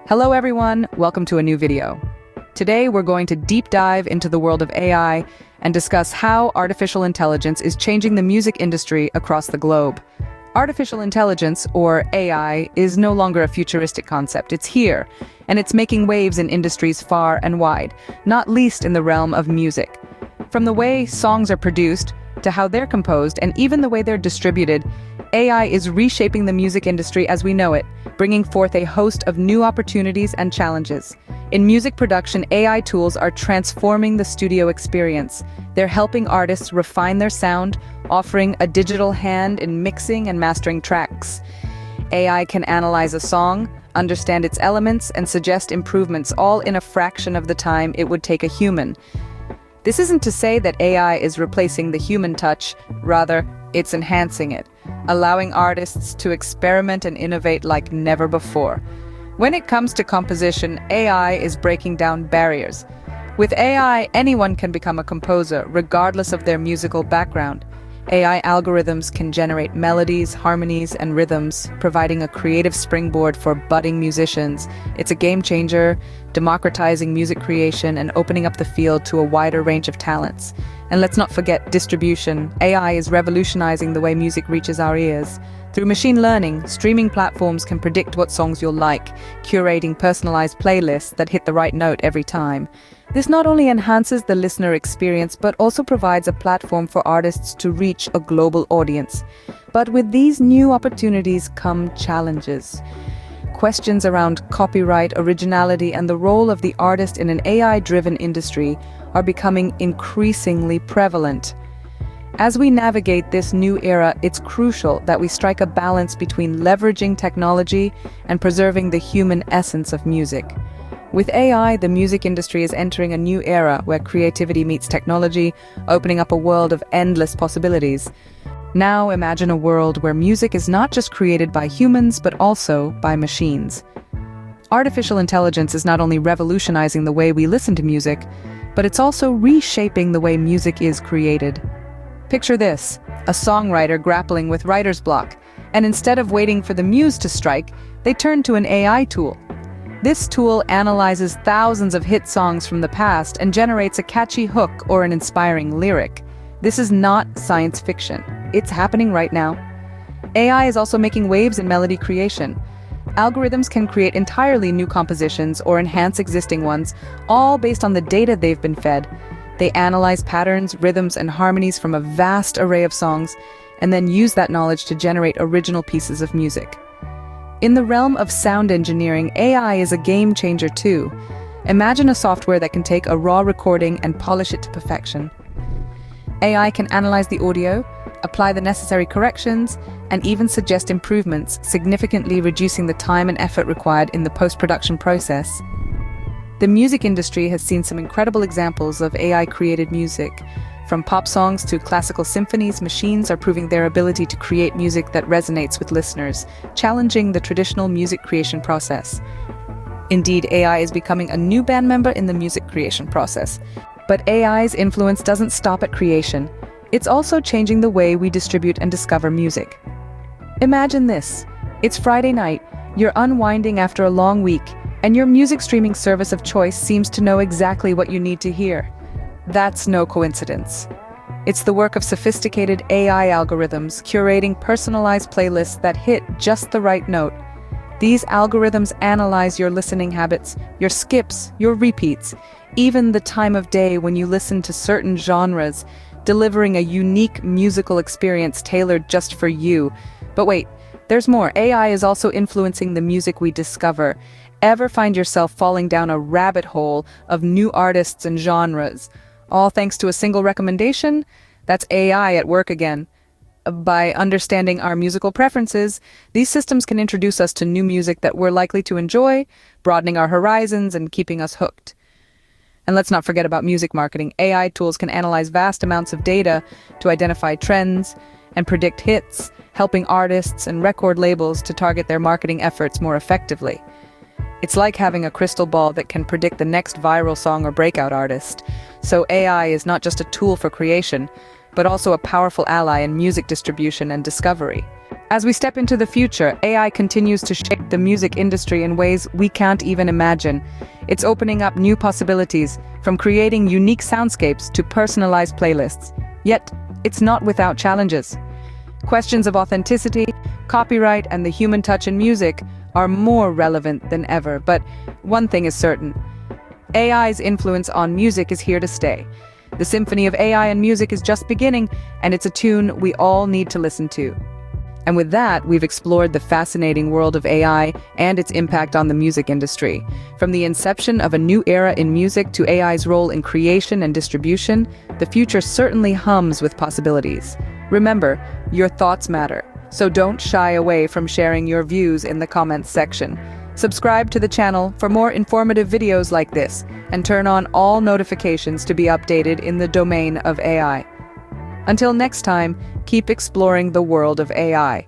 Hello everyone, welcome to a new video. Today we're going to deep dive into the world of AI and discuss how artificial intelligence is changing the music industry across the globe. Artificial intelligence, or AI, is no longer a futuristic concept. It's here, and it's making waves in industries far and wide, not least in the realm of music. From the way songs are produced, to how they're composed, and even the way they're distributed, AI is reshaping the music industry as we know it, bringing forth a host of new opportunities and challenges. In music production, AI tools are transforming the studio experience. They're helping artists refine their sound, offering a digital hand in mixing and mastering tracks. AI can analyze a song, understand its elements, and suggest improvements, all in a fraction of the time it would take a human. This isn't to say that AI is replacing the human touch, rather, it's enhancing it, allowing artists to experiment and innovate like never before. When it comes to composition, AI is breaking down barriers. With AI, anyone can become a composer, regardless of their musical background. AI algorithms can generate melodies, harmonies, and rhythms, providing a creative springboard for budding musicians. It's a game changer, democratizing music creation and opening up the field to a wider range of talents. And let's not forget distribution. AI is revolutionizing the way music reaches our ears. Through machine learning, streaming platforms can predict what songs you'll like, curating personalized playlists that hit the right note every time. This not only enhances the listener experience, but also provides a platform for artists to reach a global audience. But with these new opportunities come challenges. Questions around copyright, originality, and the role of the artist in an AI-driven industry are becoming increasingly prevalent. As we navigate this new era, it's crucial that we strike a balance between leveraging technology and preserving the human essence of music. With AI, the music industry is entering a new era where creativity meets technology, opening up a world of endless possibilities. Now imagine a world where music is not just created by humans, but also by machines. Artificial intelligence is not only revolutionizing the way we listen to music, but it's also reshaping the way music is created. Picture this, a songwriter grappling with writer's block, and instead of waiting for the muse to strike, they turn to an AI tool. This tool analyzes thousands of hit songs from the past and generates a catchy hook or an inspiring lyric. This is not science fiction. It's happening right now. AI is also making waves in melody creation. Algorithms can create entirely new compositions or enhance existing ones, all based on the data they've been fed. They analyze patterns, rhythms, and harmonies from a vast array of songs, and then use that knowledge to generate original pieces of music. In the realm of sound engineering, AI is a game changer too. Imagine a software that can take a raw recording and polish it to perfection. AI can analyze the audio, apply the necessary corrections, and even suggest improvements, significantly reducing the time and effort required in the post-production process. The music industry has seen some incredible examples of AI-created music. From pop songs to classical symphonies, machines are proving their ability to create music that resonates with listeners, challenging the traditional music creation process. Indeed, AI is becoming a new band member in the music creation process. But AI's influence doesn't stop at creation. It's also changing the way we distribute and discover music. Imagine this. It's Friday night, you're unwinding after a long week, and your music streaming service of choice seems to know exactly what you need to hear. That's no coincidence. It's the work of sophisticated AI algorithms curating personalized playlists that hit just the right note. These algorithms analyze your listening habits, your skips, your repeats, even the time of day when you listen to certain genres, delivering a unique musical experience tailored just for you. But wait, there's more. AI is also influencing the music we discover. Ever find yourself falling down a rabbit hole of new artists and genres? All thanks to a single recommendation? That's AI at work again. By understanding our musical preferences, these systems can introduce us to new music that we're likely to enjoy, broadening our horizons and keeping us hooked. And let's not forget about music marketing. AI tools can analyze vast amounts of data to identify trends and predict hits, helping artists and record labels to target their marketing efforts more effectively. It's like having a crystal ball that can predict the next viral song or breakout artist. So AI is not just a tool for creation, but also a powerful ally in music distribution and discovery. As we step into the future, AI continues to shape the music industry in ways we can't even imagine. It's opening up new possibilities, from creating unique soundscapes to personalized playlists. Yet, it's not without challenges. Questions of authenticity, copyright, and the human touch in music are more relevant than ever. But one thing is certain: AI's influence on music is here to stay. The symphony of AI and music is just beginning, and it's a tune we all need to listen to. And with that, we've explored the fascinating world of AI and its impact on the music industry. From the inception of a new era in music to AI's role in creation and distribution, the future certainly hums with possibilities. Remember, your thoughts matter, so don't shy away from sharing your views in the comments section. Subscribe to the channel for more informative videos like this, and turn on all notifications to be updated in the domain of AI. Until next time, keep exploring the world of AI.